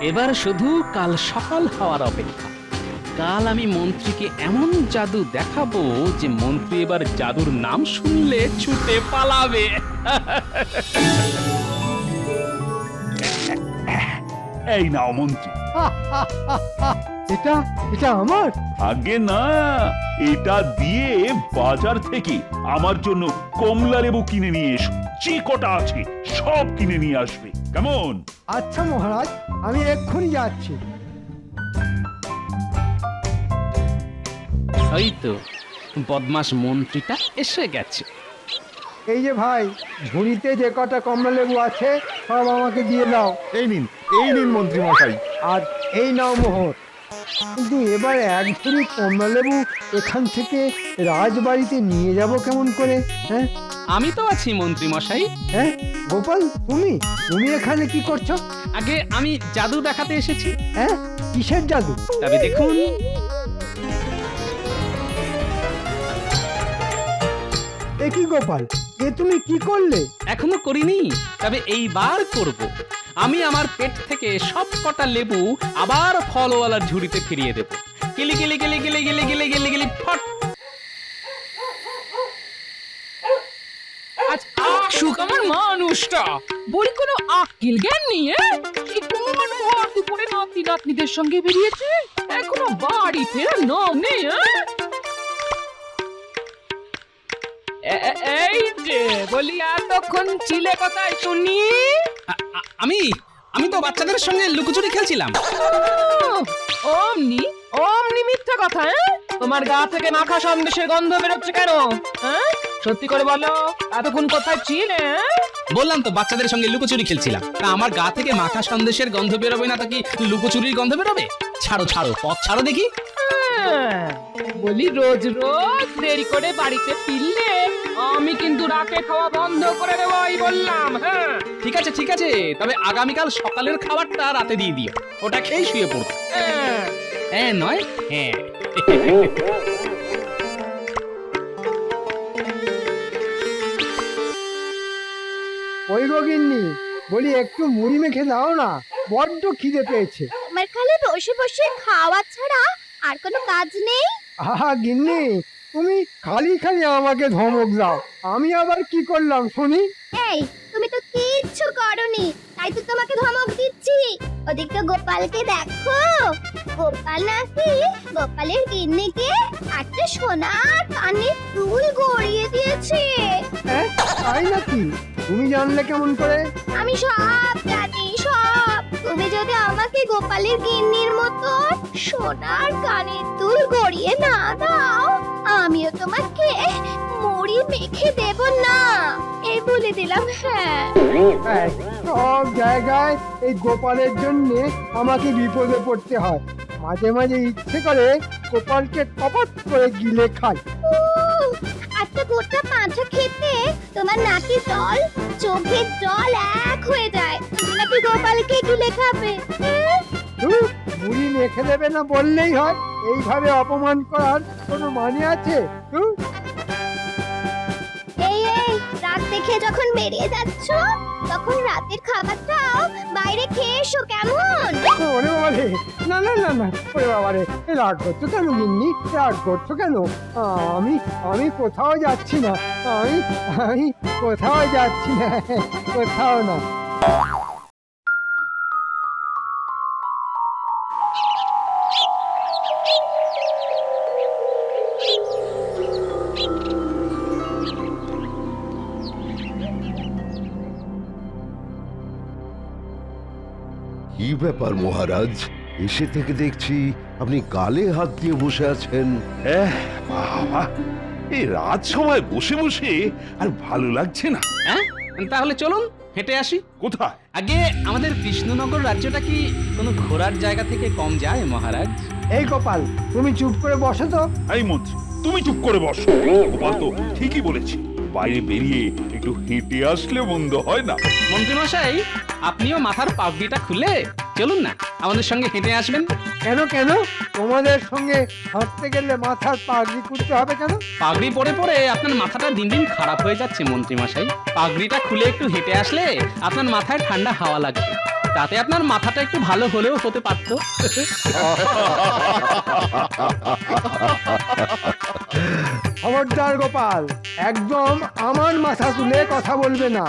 এবার শুধু কাল সকাল হওয়ার অপেক্ষা। কাল আমি মন্ত্রীকে এমন জাদু দেখাবো যে মন্ত্রী এবার জাদুর নাম শুনলে ছুটে পালাবে। এই নাও মন্ত্রী। এটা এটা আমার? আগে না, এটা দিয়ে বাজার থেকে আমার জন্য কমলা লেবু কিনে নিয়ে এসো। যে কটা আছে সব কিনে নিয়ে আসবে, কেমন? আচ্ছা মহারাজ, আমি এক্ষুনি যাচ্ছি। ওই তো বদমাস মন্ত্রীটা এসে গেছে। এই যে ভাই, ঝুড়িতে যে কটা কমলা লেবু আছে সব আমাকে দিয়ে দাও। এই নিন মন্ত্রী মশাই। আর এই নাও মোহর। কিন্তু এবার এক ঝুড়ি কমলা লেবু এখান থেকে রাজবাড়িতে নিয়ে যাব কেমন করে? হ্যাঁ আমি তো আছি মন্ত্রী মশাই। হ্যাঁ, গোপাল তুমি তুমি এখানে কি করছো? আগে আমি জাদু দেখাতে এসেছি। হ্যাঁ, কিসের জাদু? তবে দেখুন। এ কি গোপাল, এ তুমি কি করলে? এখনো করিনি, তবে এইবার করব। আমি আমার পেট থেকে সব কটা লেবু আবার ফলওয়ালার ঝুড়িতে ফিরিয়ে দেব। গিলি গিলি গিলি গিলি গিলি গিলি গিলি গিলি ফট। সুকামার মানুষটা বলি কোনো আকিল জ্ঞান নেই। কোন ভর দুপুরে নাতি নাতনিদের সঙ্গে বেরিয়েছে, এখনো বাড়ি ফেরার নাম নেই। এই যে বলি, এতক্ষণ ছিলে কোথায় শুনি? আমি আমি তো বাচ্চাদের সঙ্গে লুকোচুরি খেলছিলাম। অমনি অমনি মিথ্যা কথা। তোমার গা থেকে মাখা সন্দেশের গন্ধ বেরোচ্ছে কেন? সত্যি করে বলো, এতক্ষণ কোথায় ছিলে? বললাম তো বাচ্চাদের সঙ্গে লুকোচুরি খেলছিলাম। তা আমার গা থেকে মাখা সন্দেশের গন্ধ বেরোবে না তো কি লুকোচুরির গন্ধ বেরোবে? ছাড়ো ছাড়ো, পথ ছাড়ো দেখি। বলি, রোজ রোজ দেরি করে বাড়িতে ফিরলে আমি কিন্তু রাতে খাওয়া বন্ধ করে দেবো, এই বললাম। হ্যাঁ ঠিক আছে ঠিক আছে, তবে আগামীকাল সকালের খাবারটা রাতে দিয়ে দিও, ওটা খেয়ে শুয়ে পড়বো। হ্যাঁ নয় হ্যাঁ। ওই গিন্নি, বলি একটু মুড়ি মেখে দাও না, বড্ড খিদে পেয়েছে। আমার খালি বসে বসে খাওয়া ছাড়া আর কোনো কাজ নেই? আহা গিন্নি, তুমি খালি খালি আমাকে ধমক দাও। আমি আবার কি করলাম শুনি? এই, তুমি তো কিচ্ছু করনি, তাই তো তোমাকে ধমক দিচ্ছি। ওদিকে গোপালকে দেখো, গোপাল নাকি গোপালের গিন্নিকে একটা সোনার কানের দুল গড়িয়ে দিয়েছে। হ্যাঁ, তাই নাকি? তুমি জানলে কেমন করে? আমি সব জানি, সব। তুমি যদি আমাকে গোপালের গিন্নির মতো সোনার কানের দুল গড়িয়ে না দাও, আমিও তোমাকে মুড়ি মেখে দেব না, এই বলে দিলাম। হ্যাঁ, হ্যাঁ, সব জায়গায় এই গোপালের জন্য আমাকে বিপদে পড়তে হয়। মাঝে মাঝে ইচ্ছে করে গোপালকে কপাত করে গিলে খাই। একটা গোটা পাঁঠা খেতে তোমার নাকের জল চোখের জল এক হয়ে যায়, তুমি নাকি গোপালকে গিলে খাবে? ধুর, মুড়ি মেখে দেবে না বললেই হয়। এইভাবে অপমান করার কোনো মানে আছে? ধুর। এই এই, রাত দেখে যখন বেরিয়ে যাচ্ছ তখন রাতের খাবারটাও বাইরে খেয়ে এসো, কেমন? ওরে বাবা রে, না না না না, ওরে বাবা রে, রাগ করছো কেন গিন্নি? রাগ করছো কেন? আমি আমি কোথাও যাচ্ছি না। আমি আমি কোথাও যাচ্ছি না, কোথাও না। কি ব্যাপার মহারাজ, এসে থেকে দেখছি আপনি গালে হাত দিয়ে বসে আছেন। বাবা, এই রাত সময় বসে বসে আর ভালো লাগছে না। হ্যাঁ, তাহলে চলুন হেঁটে আসি। কোথায়? আগে আমাদের কৃষ্ণনগর রাজ্যটা কি কোনো ঘোরার জায়গা থেকে কম যায় মহারাজ? এই গোপাল, তুমি চুপ করে বসো তো। এই মন্ত্রী, তুমি চুপ করে বসো। গোপাল তো ঠিকই বলেছে, বাইরে বেরিয়ে একটু হেঁটে আসলে মন্দ হয় না। মন্ত্রী মশাই, আপনিও মাথার পাগড়িটা খুলে চলুন না, আমাদের সঙ্গে হেঁটে আসবেন। কেন কেন? তোমাদের সঙ্গে হাঁটতে গেলে মাথার পাগড়ি করতে হবে কেন? পাগড়ি পরে পরে আপনার মাথাটা দিন দিন খারাপ হয়ে যাচ্ছে মন্ত্রী মশাই। পাগড়িটা খুলে একটু হেঁটে আসলে আপনার মাথায় ঠান্ডা হাওয়া লাগবে। তাতে আপনার মাথাটা একটু ভালো হলেও হতে পারতো। খবরদার গোপাল, একদম আমার মাথা তুলে কথা বলবে না।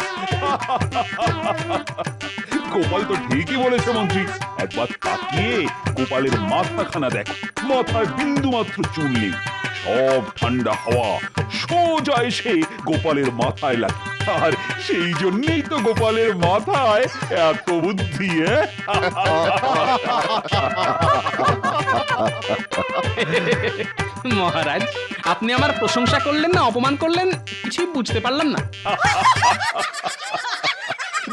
গোপাল তো ঠিকই বলেছে মন্ত্রী, একবার তাকিয়ে গোপালের মাথাখানা দেখো, মাথায় বিন্দু মাত্র চুল নেই। সব ঠান্ডা হাওয়া সোজা এসে গোপালের মাথায় লাগে, আর সেই জন্যই তো গোপালের মাথায় এত বুদ্ধি। মহারাজ, আপনি আমার প্রশংসা করলেন না অপমান করলেন কিছুই বুঝতে পারলাম না।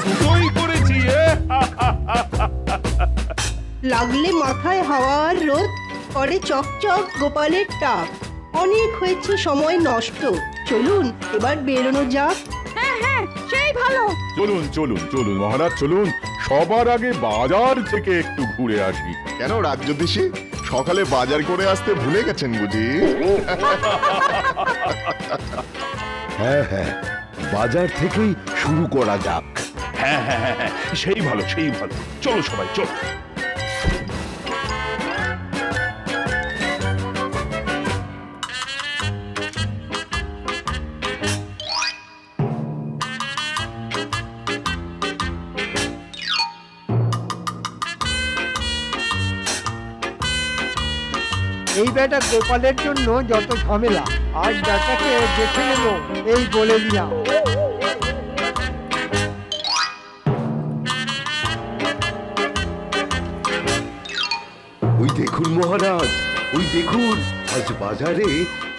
দুটোই করেছি। লাগলে মাথায় হাওয়ার রোদ, করে চকচক গোপালের টাক। অনেক হয়েছে সময় নষ্ট, চলুন এবার বেরোনো যাক। চলুন চলুন চলুন মহারাজ, চলুন সবার আগে বাজার থেকে একটু ঘুরে আসি। কেন রাজ্যধীশী, সকালে বাজার করে আসতে ভুলে গেছেন বুঝি? হ্যাঁ হ্যাঁ, বাজার থেকেই শুরু করা যাক। হ্যাঁ হ্যাঁ হ্যাঁ হ্যাঁ, সেই ভালো সেই ভালো, চলো সবাই চলো। এই বেটা গোপালের জন্য যত ঝামেলা, আজ বেটাকে দেখে নেব, এই বলে দিলাম। ওই দেখুন মহারাজ, ওই দেখুন, আজ বাজারে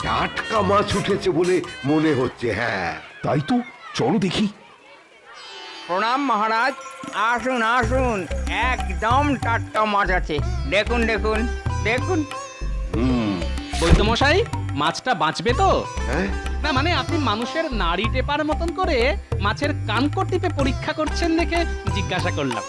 টাটকা মাছ উঠেছে বলে মনে হচ্ছে। হ্যাঁ তাই তো, চলো দেখি। প্রণাম মহারাজ, আসুন আসুন, একদম টাটকা মাছ আছে। দেখুন দেখুন দেখুন। বৈদ্যমশাই, মাছটা বাঁচবে তো? হ্যাঁ, না মানে আপনি মানুষের নাড়ি টেপার মতন করে মাছের কানকো টিপে পরীক্ষা করছেন দেখে জিজ্ঞাসা করলাম।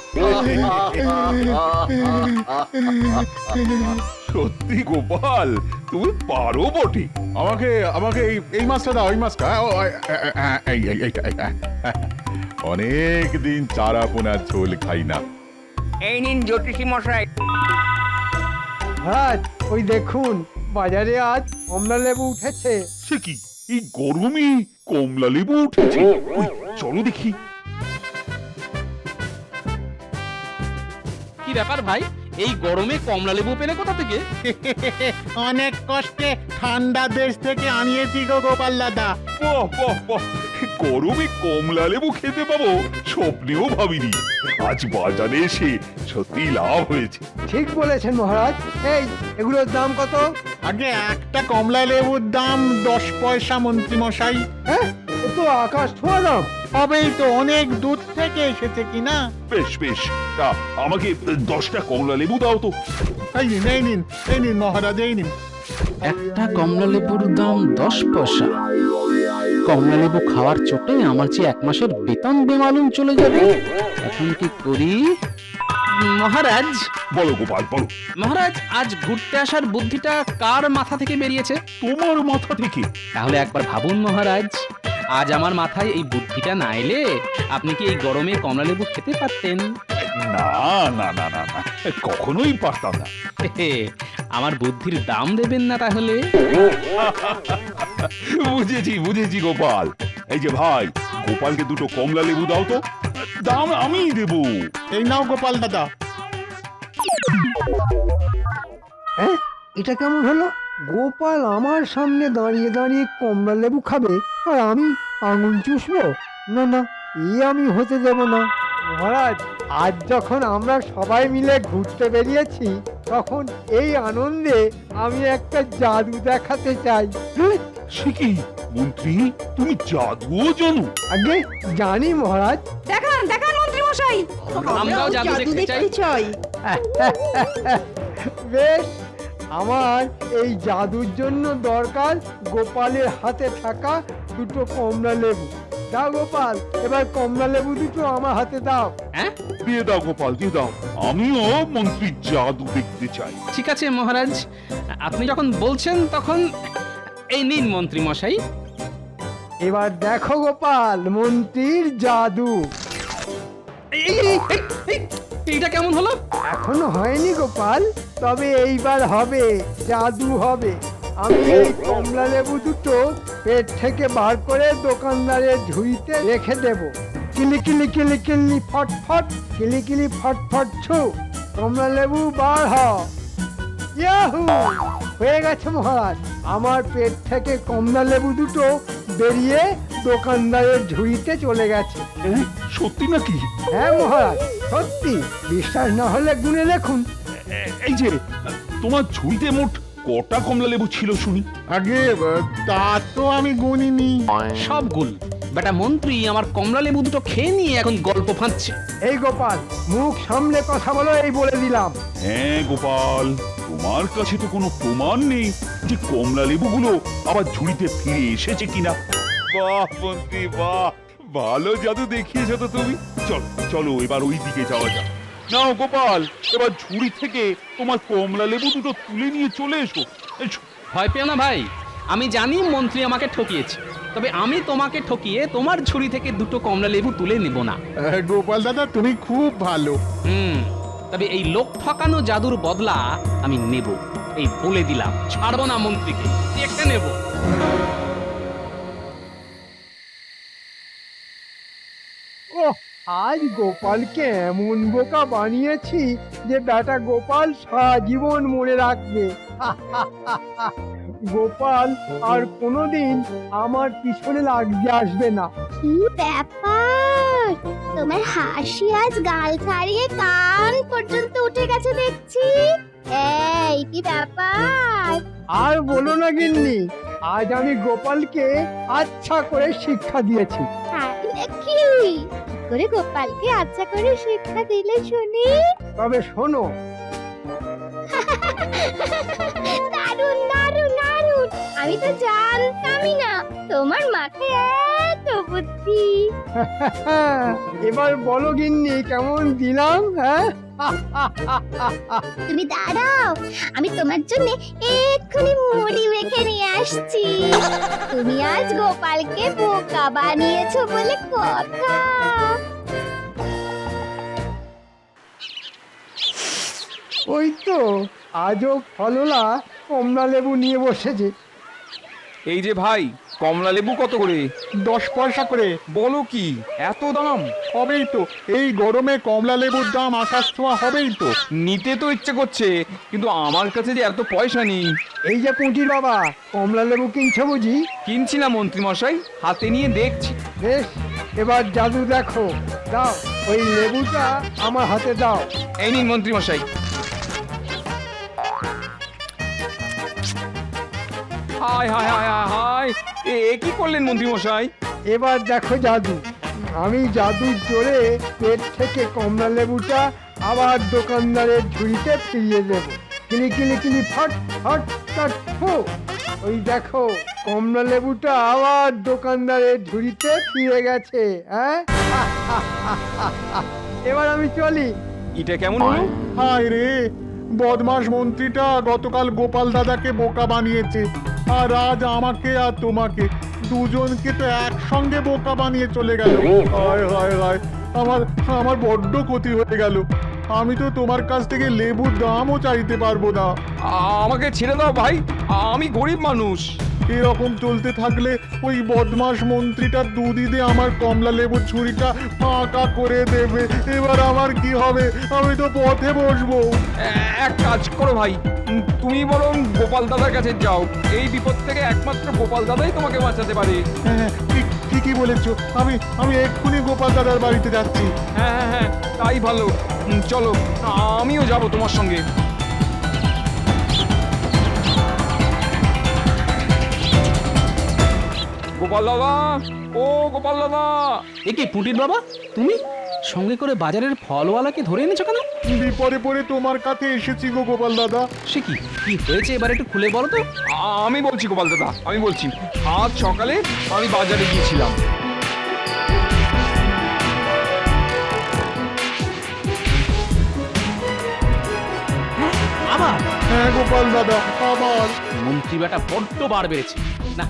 সত্যি গোপাল, তুমি পারো বটে। আমাকে আমাকে এই মাছটা দাও, এই মাছটা। অনেক দিন চারা পোনার ঝোল খাই না। এই নিন জ্যোতিষী মশাই। মহারাজ, ওই দেখুন, বাজারে আজ কমলা লেবু উঠেছে। সে কি, এই গরমে কমলা লেবু উঠেছে? ওই, চলো দেখি। কি ব্যাপার ভাই, এই গরমে কমলা লেবু পেলে কোথা থেকে? অনেক কষ্টে ঠান্ডা দেশ থেকে আনিয়েছি গো গোপাল দাদা। বাহ বাহ বাহ, গরমে কমলা লেবু খেতে পাবো স্বপ্নেও ভাবিনি। আজ বাজারে এসে সত্যি লাভ হয়েছে। ঠিক বলেছেন মহারাজ। এই, এগুলোর দাম কত? আগে একটা কমলা লেবুর দাম 10 পয়সা মন্ত্রী মশাই। হ্যাঁ, এ তো আকাশ ছোঁয়া দাম। তবেই তো, অনেক দূর থেকে এসেছে কিনা। বেশ বেশ, তা আমাকে 10টা কমলা লেবু দাও তো। এই নিন এই নিন এই নিন মহারাজ, এই নিন। একটা কমলা লেবুর দাম 10 পয়সা। কমলা লেবু খাওয়ার চোটে আমার যে 1 মাসের বেতন বেমালুম চলে যাবে। এখন কি করি? মহারাজ, বলো গোপাল বলো। মহারাজ, আজ ঘুরতে আসার বুদ্ধিটা কার মাথা থেকে বেরিয়েছে? তোমার মাথা থেকে? তাহলে একবার ভাবুন মহারাজ, আজ আমার মাথায় এই বুদ্ধিটা না এলে আপনি কি এই গরমে কমলা লেবু খেতে পারতেন? না না না না না, কখনোই পারতাম না। আমার বুদ্ধির দাম দেবেন না তাহলে? বুঝেছি বুঝেছি গোপাল। এই যে ভাই, গোপালকে 2টো কমলা লেবু দাও তো, দাম আমিই দেবো। এই নাও গোপাল দাদা। হ্যাঁ, এটা কেমন হলো? গোপাল আমার সামনে দাঁড়িয়ে দাঁড়িয়ে কমলা লেবু খাবে, আর আমি আঙুল চুষবো? না না, আমি হতে দেব না। মহারাজ, আজ যখন আমরা সবাই মিলে ঘুরতে বেরিয়েছি, তখন এই আনন্দে আমি একটা জাদু দেখাতে চাই। সে কি মন্ত্রী, তুমি জাদুও জানো? আগে জানি মহারাজ। দেখান দেখান মন্ত্রী মশাই, আমরাও জাদু দেখতে চাই। চাই। বেশ, আমার এই জাদুর জন্য দরকার গোপালের হাতে থাকা 2টো কমলা লেবু। দাও গোপাল, এবার কমলা লেবু 2টো আমার হাতে দাও। হ্যাঁ, দিয়ে দাও গোপাল, দিয়ে দাও। আমিও মন্ত্রীর জাদু দেখতে চাই। ঠিক আছে মহারাজ, আপনি যখন বলছেন তখন এই নিন মন্ত্রী মশাই। এবার দেখো গোপাল, মন্ত্রীর জাদু। এই, এই, এই, এই, এইটা কেমন হলো? এখনো হয়নি গোপাল, তবে এইবার হবে, জাদু হবে। আমি এই কমলা লেবু দুটো পেট থেকে বার করে দোকানদারের ঝুড়িতে রেখে দেব। কিলি কিলি কিলি কিলি ফট ফট, কিলি কিলি ফট ফট ছু, কমলা লেবু বার হ। ইয়াহু! হয়ে গেছে মহারাজ, আমার পেট থেকে কমলা লেবু দুটো বেরিয়ে দোকানদারের ঝুড়িতে চলে গেছে। সত্যি নাকি? হ্যাঁ মহারাজ, সত্যি। বিশ্বাস না হলে গুনে দেখুন। এই যে তোমার ঝুড়িতে মোট কটা কমলা লেবু ছিল শুনি? আগে তা তো আমি গুনিনি। সব গুল। বেটা মন্ত্রী আমার কমলা লেবু দুটো খেয়ে নিয়ে এখন গল্প ফাঁদছে। এই গোপাল, মুখ সামলে কথা বলো, এই বলে দিলাম। হ্যাঁ গোপাল, তোমার কাছে তো কোনো প্রমাণ নেই যে কমলা লেবুগুলো আবার ঝুড়িতে ফিরে এসেছে কিনা। বাহ মন্ত্রী বাহ, ভালো জাদু দেখিয়েছো তো তুমি। চলো চলো এবার ওই দিকে যাওয়া যাক। নাও গোপাল, এবার ঝুড়ি থেকে তোমার কমলা লেবু দুটো তুলে নিয়ে চলে এসো। এসো। ভয় পেও না ভাই, আমি জানি মন্ত্রী আমাকে ঠকিয়েছে, তবে আমি তোমাকে ঠকিয়ে তোমার ঝুড়ি থেকে দুটো কমলা লেবু তুলে নেব না। গোপাল দাদা তুমি খুব ভালো। তবে এই লোক ঠকানো জাদুর বদলা আমি নেব, এই বলে দিলাম। ছাড়বো না মন্ত্রীকে, একটা নেব। ওহ, আজ গোপালকে এমন বোকা বানিয়েছি যে বেটা গোপাল সারা জীবন মনে রাখবে। গোপাল আর কোনোদিন আমার পিছনে লাগতে আসবে না। কি ব্যাপার, তোমার হাসি আজ গাল ছাড়িয়ে কান পর্যন্ত উঠে গেছে দেখছি। এই কি ব্যাপার? আর বলো না গিন্নি, আজ আমি গোপালকে আচ্ছা করে শিক্ষা দিয়েছি। তাই নাকি? কি করে গোপালকে আচ্ছা করে শিক্ষা দিলে শুনি? তবে শোনো। দারুণ দারুণ দারুণ, আমি তো জানতামই না তোমার মাথায় এত বুদ্ধি। এবার বলো গিন্নি, কেমন দিলাম? হ্যাঁ, তুমি দাঁড়াও, আমি তোমার জন্য এক্ষুনি মুড়ি মেখে নিয়ে আসছি। তুমি আজ গোপালকে বোকা বানিয়েছো বলে কথা। ওই তো আজও ফললা কমলা লেবু নিয়ে বসেছে। এই যে ভাই, কমলা লেবু কত করে? 10 পয়সা করে। বলো কি, এত দাম? হবেই তো, এই গরমে কমলা লেবুর দাম আকাশ ছোঁয়া হবেই তো। নিতে তো ইচ্ছে করছে, কিন্তু আমার কাছে যে এত পয়সা নেই। এই যে পুঁটির বাবা, কমলা লেবু কিনছো বুঝি? কিনছি না মন্ত্রী মশাই, হাতে নিয়ে দেখছি। বেশ, এবার জাদু দেখো। দাও, ওই লেবুটা আমার হাতে দাও। এই নিন মন্ত্রী মশাই। হায় হায় হায় হায় হায়, এ কি করলেন মন্ত্রী মশাই? এবার দেখো জাদু। আমি জাদুর জোরে পেট থেকে কমলা লেবুটা আবার দোকানদারের ঝুড়িতে ফিরিয়ে দেব। কিলি কিলি কিলি ফট ফট ফট ফু। ওই দেখো, কমলা লেবুটা আবার দোকানদারের ঝুড়িতে ফিরে গেছে। হ্যাঁ, এবার আমি চলি। এটা কেমন হলো? হায় রে, বদমাস মন্ত্রীটা গতকাল গোপাল দাদাকে বোকা বানিয়েছে, আর আজ আমাকে আর তোমাকে দুজনকে তো একসঙ্গে বোকা বানিয়ে চলে গেল। হায় হায় হায়, আমার বড্ড ক্ষতি হয়ে গেল। আমি তো তোমার কাছ থেকে লেবুর দামও চাইতে পারবো না। আমাকে ছেড়ে দাও ভাই, আমি গরিব মানুষ। এরকম চলতে থাকলে ওই বদমাস মন্ত্রীটা দুদিনে আমার কমলা লেবুর ছুরিটা ফাঁকা করে দেবে। এবার আমার কি হবে? আমি তো পথে বসবো। এক কাজ করো ভাই, তুমি বরং গোপাল দাদার কাছে যাও। এই বিপদ থেকে একমাত্র গোপাল দাদাই তোমাকে বাঁচাতে পারে। হ্যাঁ, ঠিকই বলেছো। আমি এক্ষুনি গোপাল দাদার বাড়িতে যাচ্ছি। হ্যাঁ হ্যাঁ হ্যাঁ, তাই ভালো। চলো, আমিও যাব তোমার সঙ্গে। গোপাল দাদা, ও গোপাল দাদা। এ কি পুটির বাবা, তুমি সঙ্গে করে বাজারের ফলওয়ালাকে ধরে এনেছো কেন? বিপদে পড়ে তোমার কাছে এসেছি গো গোপাল দাদা। সে কি কি হয়েছে এবার একটু খুলে বলো তো। আমি বলছি গোপাল দাদা, আমি বলছি। আজ সকালে আমি বাজারে গিয়েছিলাম। আবার? হ্যাঁ গোপাল দাদা, আবার। মন্ত্রী বেটা বড্ড বার বেড়েছে। না,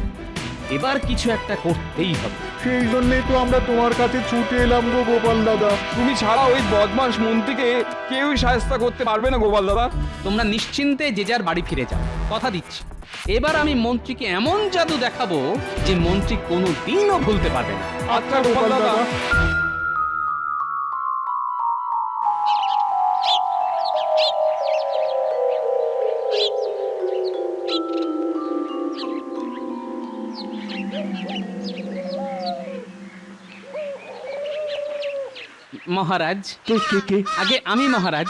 এবার কিছু একটা করতেই হবে। সেই জন্যই তো আমরা তোমার কাছে ছুটে এলাম গো গোপাল দাদা। তুমি ছাড়া ওই বদমাস মন্ত্রীকে কেউই সাহায্য করতে পারবে না গোপাল দাদা। তোমরা নিশ্চিন্তে যে যার বাড়ি ফিরে যাও, কথা দিচ্ছি। এবার আমি মন্ত্রীকে এমন জাদু দেখাবো যে মন্ত্রী কোনো দিনও ভুলতে পারবে না। আচ্ছা গোপাল দাদা। মহারাজ, কে কে কে? আগে আমি মহারাজ,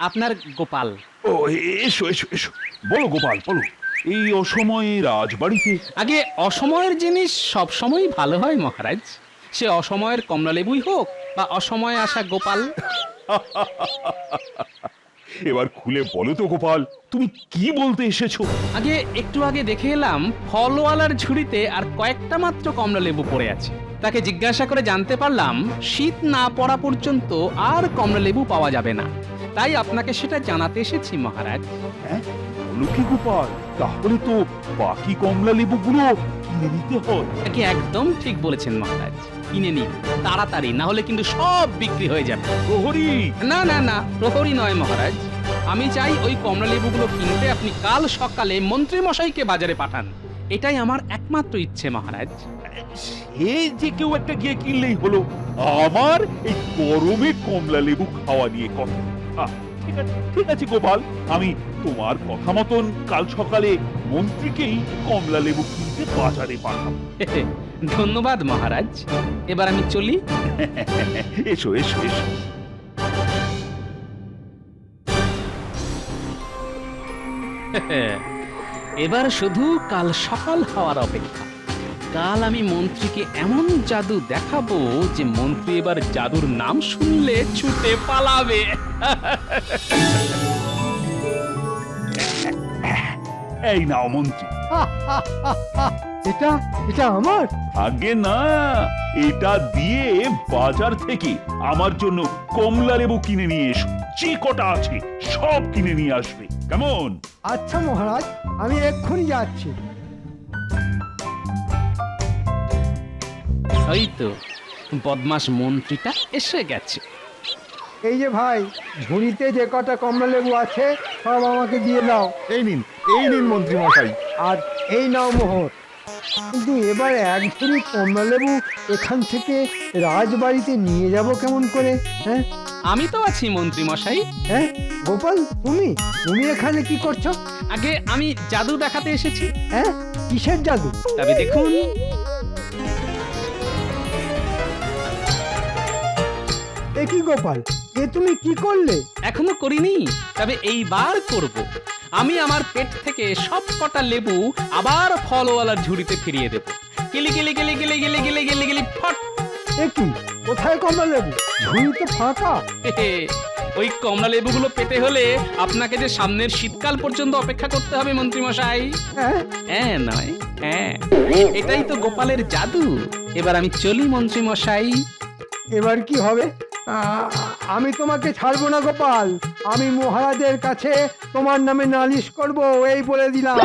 আপনার গোপাল। ও এসো এসো এসো, বলো গোপাল বলো, এই অসময়ে রাজবাড়িতে? আগে অসময়ের জিনিস সব সময় ভালো হয় মহারাজ, সে অসময়ের কমলালেবুই হোক বা অসময়ে আসা গোপাল। এবার খুলে বলো তো গোপাল, তুমি কি বলতে এসেছো? আগে একটু আগে দেখে এলাম ফলওয়ালার ঝুড়িতে আর কয়েকটা মাত্র কমলালেবু পড়ে আছে। তাকে জিজ্ঞাসা করে জানতে পারলাম শীত না পড়া পর্যন্ত আর কমলালেবু পাওয়া যাবে না। তাই আপনাকে সেটা জানাতে এসেছি মহারাজ। হ্যাঁ বলো কি গোপাল, তাহলে তো বাকি কমলা লেবুগুলো কিনে নিতে হয়। আগে একদম ঠিক বলেছেন মহারাজ, কিনে নিন তাড়াতাড়ি, না হলে কিন্তু সব বিক্রি হয়ে যাবে। প্রহরী! না না না, প্রহরী নয় মহারাজ, আমি চাই ওই কমলালেবুগুলো কিনতে আপনি কাল সকালে মন্ত্রী মশাইকে বাজারে পাঠান। এটাই আমার একমাত্র ইচ্ছে মহারাজ। সে যে কেউ একটা গিয়ে কিনলেই হলো, আমার এই গরমে কমলা লেবু খাওয়া নিয়ে কথা। ঠিক আছে গোপাল, আমি তোমার কথা মতন কাল সকালে মন্ত্রীকেই কমলা লেবু কিনতে বাজারে পাঠাবো। ধন্যবাদ মহারাজ, এবার আমি চলি। এসো এসো এসো। এবার শুধু কাল সকাল হওয়ার অপেক্ষা। কাল আমি মন্ত্রীকে এমন জাদু দেখাবো যে মন্ত্রী এবার জাদুর নাম শুনলে ছুটে পালাবে। এই নাও মন্ত্রী। এটা এটা আমার? আগে না, এটা দিয়ে বাজার থেকে আমার জন্য কমলা লেবু কিনে নিয়ে এসো। যে কটা আছে সব কিনে নিয়ে আসবে, কেমন? আচ্ছা মহারাজ, আমি এক্ষুনি যাচ্ছি। ওই তো বদমাস মন্ত্রীটা এসে গেছে। এই যে ভাই, ঝুড়িতে যে কটা কমলা লেবু আছে সব আমাকে দিয়ে দাও। এই নিন মন্ত্রী মশাই। আর এই নাও মোহর। কিন্তু এবার এক ঝুড়ি কমলা লেবু এখান থেকে রাজবাড়িতে নিয়ে যাব কেমন করে? হ্যাঁ আমি তো আছি মন্ত্রী মশাই। হ্যাঁ গোপাল, তুমি তুমি এখানে কি করছো? আগে আমি জাদু দেখাতে এসেছি। হ্যাঁ, কিসের জাদু? তবে দেখুন। এ কি গোপাল, এ তুমি কি করলে? এখনো করিনি, তবে এইবার করব। আমি আমার পেট থেকে সব কটা লেবু আবার ফলওয়ালার ঝুড়িতে ফিরিয়ে দেব। গিলি গিলি গিলি গিলি গিলি গিলি গিলি গিলি ফট। এ কি, কোথায় কমলা লেবু? ঝুড়ি তো ফাঁকা। ওই কমলা লেবুগুলো পেতে হলে আপনাকে যে সামনের শীতকাল পর্যন্ত অপেক্ষা করতে হবে মন্ত্রী মশাই। হ্যাঁ হ্যাঁ নয় হ্যাঁ, এটাই তো গোপালের জাদু। এবার আমি চলি মন্ত্রী মশাই। এবার কি হবে? আমি তোমাকে ছাড়বো না গোপাল, আমি মহারাজের কাছে তোমার নামে নালিশ করব, এই বলে দিলাম।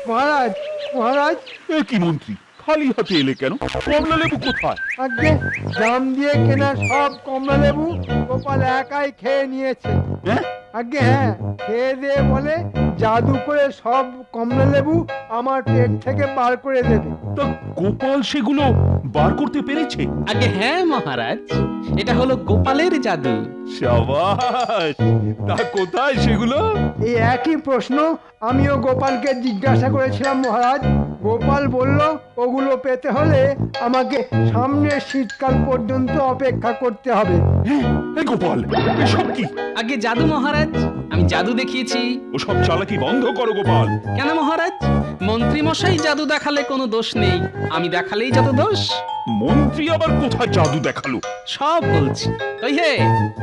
মহারাজ মহারাজ, এ কি মন্ত্রী, খালি হাতে এলে কেন? কমলা লেবু কোথায়? আগে দাম দিয়ে কেনা সব কমলা লেবু গোপাল একাই খেয়ে নিয়েছে। হ্যাঁ? আগে হ্যাঁ, খেয়ে দিয়ে বলে জাদু করে সব কমলা লেবু আমার পেট থেকে বার করে দেবে। তা গোপাল সেগুলো বার করতে পেরেছে? আগে হ্যাঁ মহারাজ, এটা হলো গোপালের জাদু। শাবাশ! তা কোথায় সেগুলো? এই একই প্রশ্ন আমিও গোপালকে জিজ্ঞাসা করেছিলাম মহারাজ। গোপাল বলল ওগুলো পেতে হলে আমাকে সামনের শীতকাল পর্যন্ত অপেক্ষা করতে হবে। হ্যাঁ, এ গোপাল, এসব কি? আগে জাদু মহারাজ, আমি জাদু দেখিয়েছি। ওসব চালাকি বন্ধ করো গোপাল। কেন মহারাজ? মন্ত্রী মশাই জাদু দেখালে কোনো দোষ নেই, আমি দেখালেই যত দোষ। মন্ত্রী আবার কোথায় জাদু দেখালো? সব বলছি। ওই হে,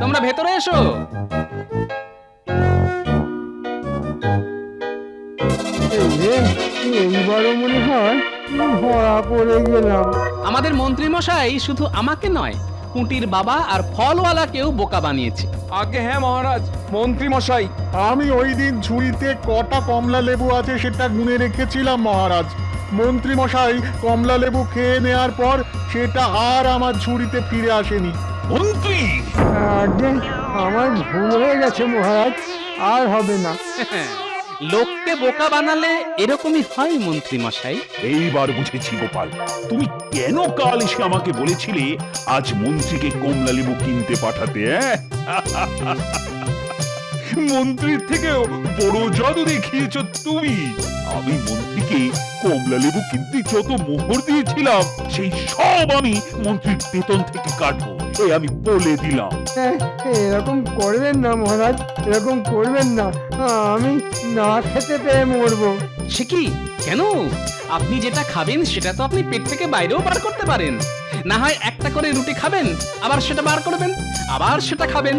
তোমরা ভেতরে এসো। এইবারও মনে হয় ধরা পড়ে গেলাম। আমাদের মন্ত্রী মশাই শুধু আমাকে নয়, পুঁটির বাবা আর ফলওয়ালাকেও বোকা বানিয়েছে। আগে হ্যাঁ মহারাজ, মন্ত্রী মশাই। আমি ওই দিন ঝুড়িতে কটা কমলা লেবু আছে সেটা গুনে রেখেছিলাম মহারাজ। মন্ত্রী মশাই কমলা লেবু খেয়ে নেওয়ার পর সেটা আর আমার ঝুড়িতে ফিরে আসেনি। মন্ত্রী আগে আমার ভুল হয়ে গেছে মহারাজ, আর হবে না। লোককে বোকা বানালে এরকমই হয় মন্ত্রী মশাই। এইবার বুঝেছি গোপাল, তুমি কেন কাল এসে আমাকে বলেছিলে আজ মন্ত্রীকে কমলা লেবু কিনতে পাঠাতে। মন্ত্রীর থেকেও বড় জাদু দেখিয়েছ তুমি। আমি মন্ত্রীকে কমলা লেবু কিনতে যত মোহর দিয়েছিলাম সেই সব আমি মন্ত্রীর বেতন থেকে কাটবো, আমি বলে দিলাম। এরকম করবেন না মহারাজ, এরকম করবেন না, আমি না খেতে পেয়ে মরবো। সে কি, কেন? আপনি যেটা খাবেন সেটা তো আপনি পেট থেকে বাইরেও বার করতে পারেন। না হয় একটা করে রুটি খাবেন, আবার সেটা বার করবেন, আবার সেটা খাবেন।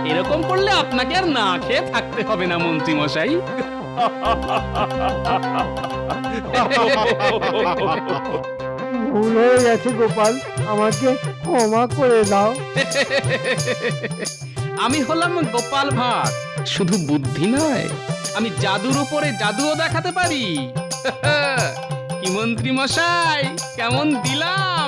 এরকম করলে আপনাকে আর না খেয়ে থাকতে হবে না মন্ত্রী মশাই। ভুল হয়ে গেছে গোপাল, আমাকে ক্ষমা করে দাও। আমি হলাম গোপাল ভাঁড়, শুধু বুদ্ধি নয়, আমি জাদুর উপরে জাদুও দেখাতে পারি। কি মন্ত্রী মশাই, কেমন দিলাম?